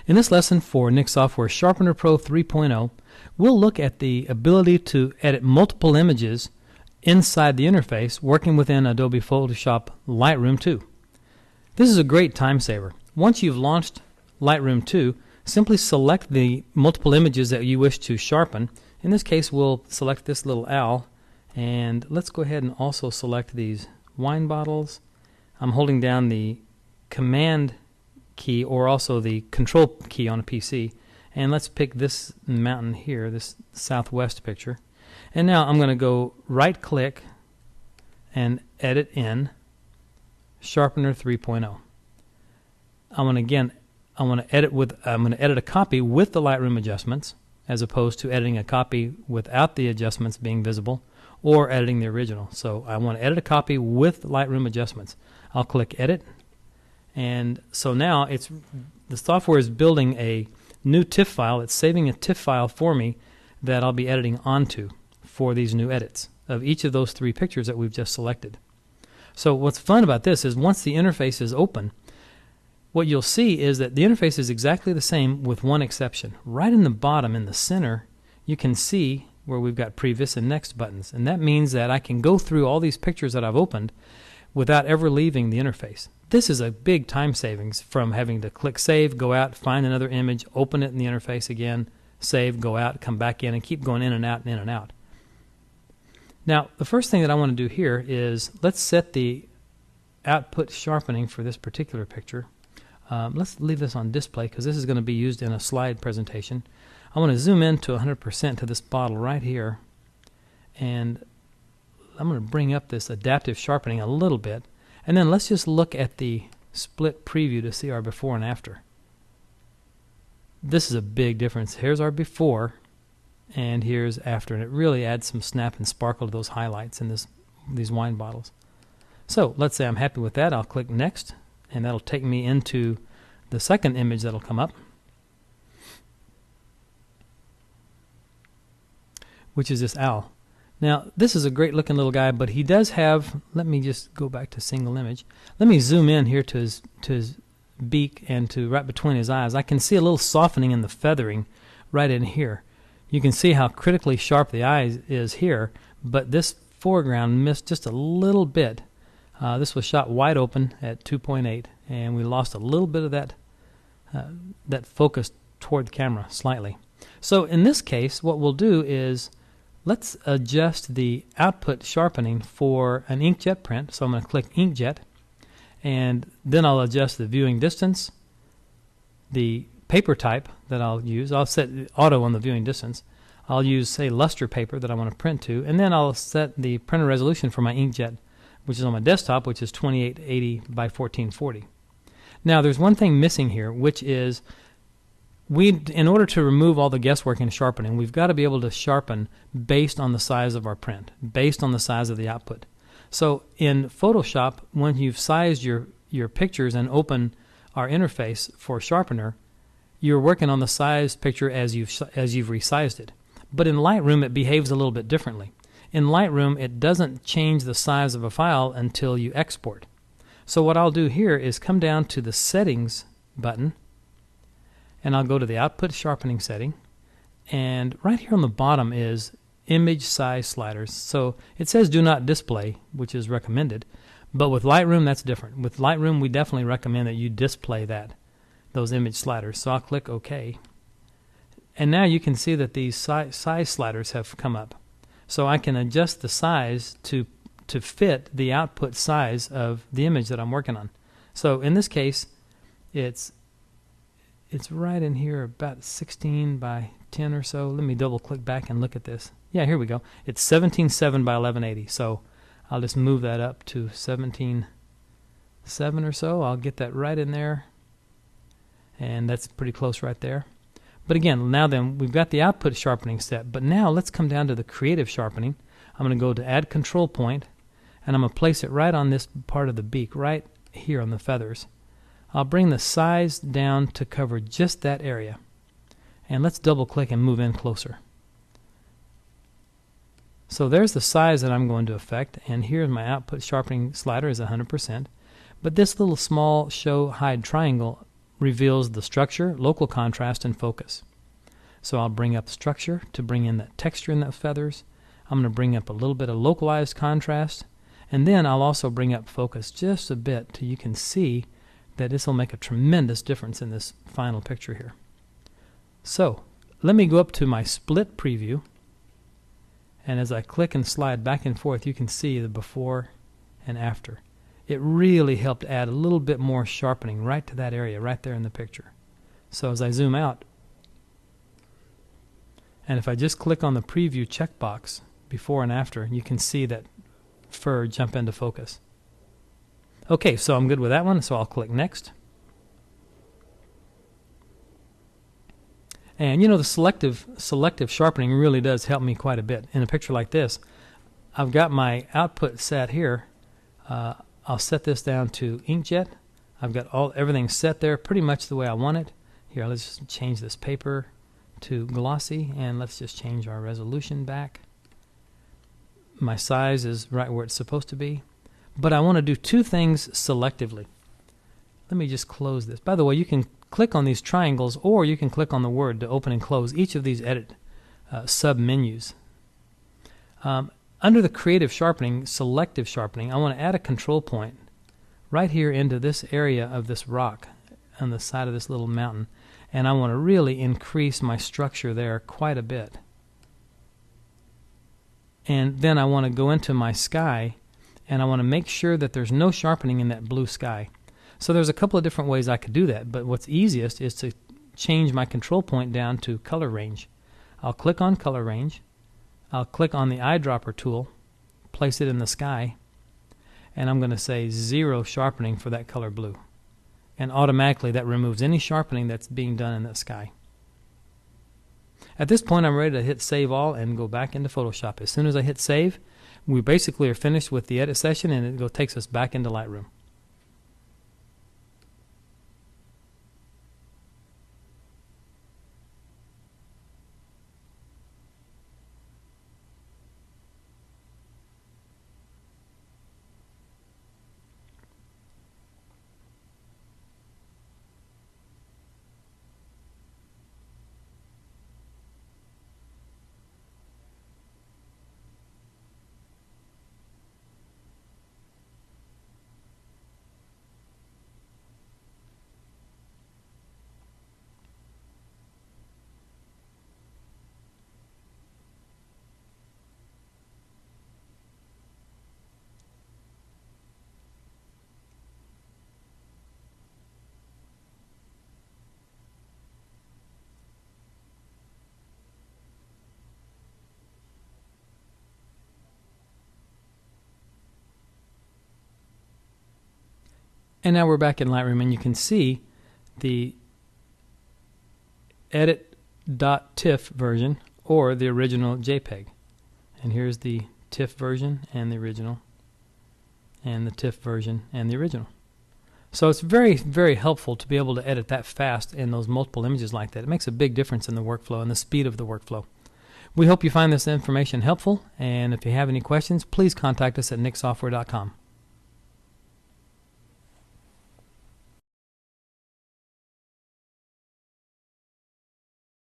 In this lesson for Nik Software Sharpener Pro 3.0, we'll look at the ability to edit multiple images inside the interface working within Adobe Photoshop Lightroom 2. This is a great time saver. Once you've launched Lightroom 2, simply select the multiple images that you wish to sharpen. In this case, we'll select this little owl, and let's go ahead and also select these wine bottles. I'm holding down the Command key or also the Control key on a PC, and let's pick this mountain here, this southwest picture. And now I'm going to go right click and edit in Sharpener 3.0. I'm going to edit a copy with the Lightroom adjustments as opposed to editing a copy without the adjustments being visible or editing the original. So I want to edit a copy with Lightroom adjustments. I'll click edit, and so now the software is building a new TIFF file. It's saving a TIFF file for me that I'll be editing onto for these new edits of each of those three pictures that we've just selected. So what's fun about this is once the interface is open, what you'll see is that the interface is exactly the same with one exception. Right in the bottom, in the center, you can see where we've got previous and next buttons, and that means that I can go through all these pictures that I've opened without ever leaving the interface. This is a big time savings from having to click save, go out, find another image, open it in the interface again, save, go out, come back in, and keep going in and out and in and out. Now, the first thing that I want to do here is let's set the output sharpening for this particular picture. Let's leave this on display because this is going to be used in a slide presentation. I want to zoom in to 100% to this bottle right here, and I'm going to bring up this adaptive sharpening a little bit, and then let's just look at the split preview to see our before and after. This is a big difference. Here's our before, and here's after, and it really adds some snap and sparkle to those highlights in these wine bottles. So let's say I'm happy with that. I'll click next, and that'll take me into the second image that'll come up, which is this owl. Now, this is a great looking little guy, but he does have, let me just go back to single image. Let me zoom in here to his beak and to right between his eyes. I can see a little softening in the feathering right in here. You can see how critically sharp the eye is here, but this foreground missed just a little bit. This was shot wide open at 2.8, and we lost a little bit of that focus toward the camera slightly. So in this case, what we'll do is let's adjust the output sharpening for an inkjet print. So I'm going to click inkjet, and then I'll adjust the viewing distance, the paper type that I'll use. I'll set auto on the viewing distance. I'll use, say, luster paper that I want to print to, and then I'll set the printer resolution for my inkjet, which is on my desktop, which is 2880 by 1440. Now, there's one thing missing here, which is in order to remove all the guesswork in sharpening, we've got to be able to sharpen based on the size of our print, based on the size of the output. So in Photoshop, when you've sized your pictures and open our interface for Sharpener, you're working on the size picture as you've resized it. But in Lightroom, it behaves a little bit differently. In Lightroom, it doesn't change the size of a file until you export. So what I'll do here is come down to the Settings button, and I'll go to the Output Sharpening setting, and right here on the bottom is Image Size Sliders. So it says Do Not Display, which is recommended, but with Lightroom that's different. With Lightroom we definitely recommend that you display those image sliders. So I'll click OK, and now you can see that these size sliders have come up. So I can adjust the size to fit the output size of the image that I'm working on. So in this case, it's right in here, about 16 by 10 or so. Let me double click back and look at this. Yeah, here we go. It's 17.7 by 1180. So I'll just move that up to 17.7 or so. I'll get that right in there, and that's pretty close right there. But again, now then, we've got the output sharpening set, but now let's come down to the creative sharpening. I'm going to go to Add Control Point, and I'm going to place it right on this part of the beak, right here on the feathers. I'll bring the size down to cover just that area, and let's double click and move in closer. So there's the size that I'm going to affect, and here's my output sharpening slider is 100%, but this little small show hide triangle reveals the structure, local contrast, and focus. So I'll bring up structure to bring in that texture in the feathers. I'm going to bring up a little bit of localized contrast, and then I'll also bring up focus just a bit till you can see that this will make a tremendous difference in this final picture here. So let me go up to my split preview, and as I click and slide back and forth, you can see the before and after. It really helped add a little bit more sharpening right to that area right there in the picture. So as I zoom out, and if I just click on the preview checkbox before and after, you can see that fur jump into focus. Okay, so I'm good with that one, so I'll click next. And you know, the selective sharpening really does help me quite a bit. In a picture like this, I've got my output set here. I'll set this down to inkjet. I've got everything set there pretty much the way I want it. Here, let's just change this paper to glossy, and let's just change our resolution back. My size is right where it's supposed to be, but I want to do two things selectively. Let me just close this. By the way, you can click on these triangles, or you can click on the word to open and close each of these edit sub-menus. Under the creative sharpening, selective sharpening, I want to add a control point right here into this area of this rock on the side of this little mountain, and I want to really increase my structure there quite a bit. And then I want to go into my sky, and I want to make sure that there's no sharpening in that blue sky. So there's a couple of different ways I could do that, but what's easiest is to change my control point down to color range. I'll click on color range. I'll click on the eyedropper tool, place it in the sky, and I'm going to say 0 sharpening for that color blue. And automatically that removes any sharpening that's being done in that sky. At this point, I'm ready to hit Save All and go back into Photoshop. As soon as I hit Save, we basically are finished with the edit session, and it takes us back into Lightroom. And now we're back in Lightroom, and you can see the edit.tiff version or the original JPEG. And here's the TIFF version and the original, and the TIFF version and the original. So it's very, very helpful to be able to edit that fast in those multiple images like that. It makes a big difference in the workflow and the speed of the workflow. We hope you find this information helpful, and if you have any questions, please contact us at nicksoftware.com.